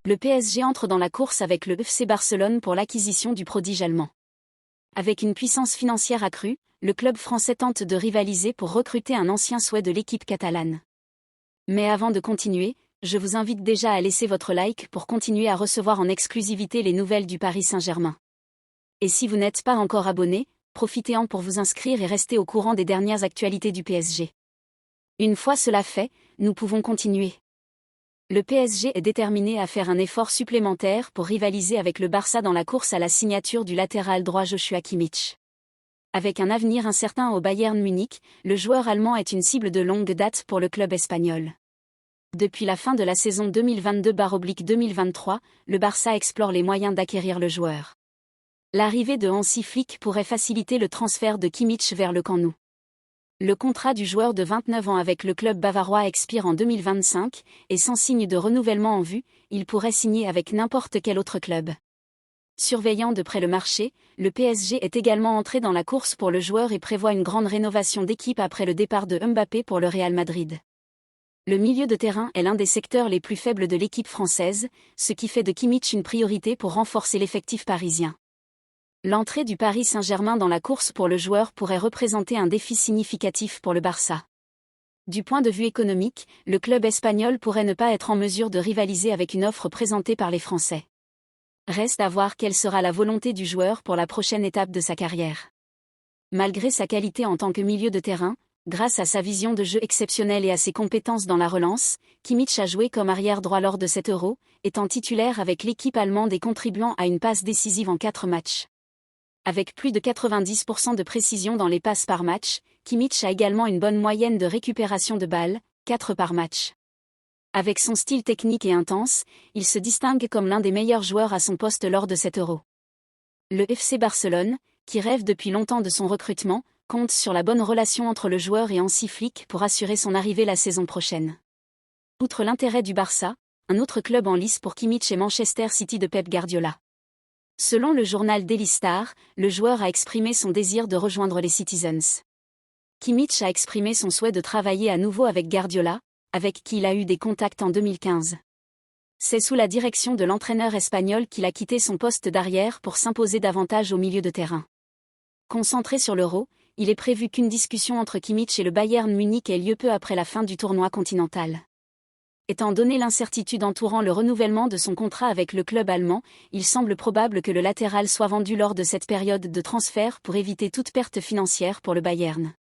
Le PSG entre dans la course avec le FC Barcelone pour l'acquisition du prodige allemand. Avec une puissance financière accrue, le club français tente de rivaliser pour recruter un ancien souhait de l'équipe catalane. Mais avant de continuer, je vous invite déjà à laisser votre like pour continuer à recevoir en exclusivité les nouvelles du Paris Saint-Germain. Et si vous n'êtes pas encore abonné, profitez-en pour vous inscrire et rester au courant des dernières actualités du PSG. Une fois cela fait, nous pouvons continuer. Le PSG est déterminé à faire un effort supplémentaire pour rivaliser avec le Barça dans la course à la signature du latéral droit Joshua Kimmich. Avec un avenir incertain au Bayern Munich, le joueur allemand est une cible de longue date pour le club espagnol. Depuis la fin de la saison 2022/2023, le Barça explore les moyens d'acquérir le joueur. L'arrivée de Hansi Flick pourrait faciliter le transfert de Kimmich vers le Camp Nou. Le contrat du joueur de 29 ans avec le club bavarois expire en 2025, et sans signe de renouvellement en vue, il pourrait signer avec n'importe quel autre club. Surveillant de près le marché, le PSG est également entré dans la course pour le joueur et prévoit une grande rénovation d'équipe après le départ de Mbappé pour le Real Madrid. Le milieu de terrain est l'un des secteurs les plus faibles de l'équipe française, ce qui fait de Kimmich une priorité pour renforcer l'effectif parisien. L'entrée du Paris Saint-Germain dans la course pour le joueur pourrait représenter un défi significatif pour le Barça. Du point de vue économique, le club espagnol pourrait ne pas être en mesure de rivaliser avec une offre présentée par les Français. Reste à voir quelle sera la volonté du joueur pour la prochaine étape de sa carrière. Malgré sa qualité en tant que milieu de terrain, grâce à sa vision de jeu exceptionnelle et à ses compétences dans la relance, Kimmich a joué comme arrière droit lors de cet Euro, étant titulaire avec l'équipe allemande et contribuant à une passe décisive en 4 matchs. Avec plus de 90% de précision dans les passes par match, Kimmich a également une bonne moyenne de récupération de balles, 4 par match. Avec son style technique et intense, il se distingue comme l'un des meilleurs joueurs à son poste lors de cet Euro. Le FC Barcelone, qui rêve depuis longtemps de son recrutement, compte sur la bonne relation entre le joueur et Hansi Flick pour assurer son arrivée la saison prochaine. Outre l'intérêt du Barça, un autre club en lice pour Kimmich est Manchester City de Pep Guardiola. Selon le journal Daily Star, le joueur a exprimé son désir de rejoindre les Citizens. Kimmich a exprimé son souhait de travailler à nouveau avec Guardiola, avec qui il a eu des contacts en 2015. C'est sous la direction de l'entraîneur espagnol qu'il a quitté son poste d'arrière pour s'imposer davantage au milieu de terrain. Concentré sur l'Euro, il est prévu qu'une discussion entre Kimmich et le Bayern Munich ait lieu peu après la fin du tournoi continental. Étant donné l'incertitude entourant le renouvellement de son contrat avec le club allemand, il semble probable que le latéral soit vendu lors de cette période de transfert pour éviter toute perte financière pour le Bayern.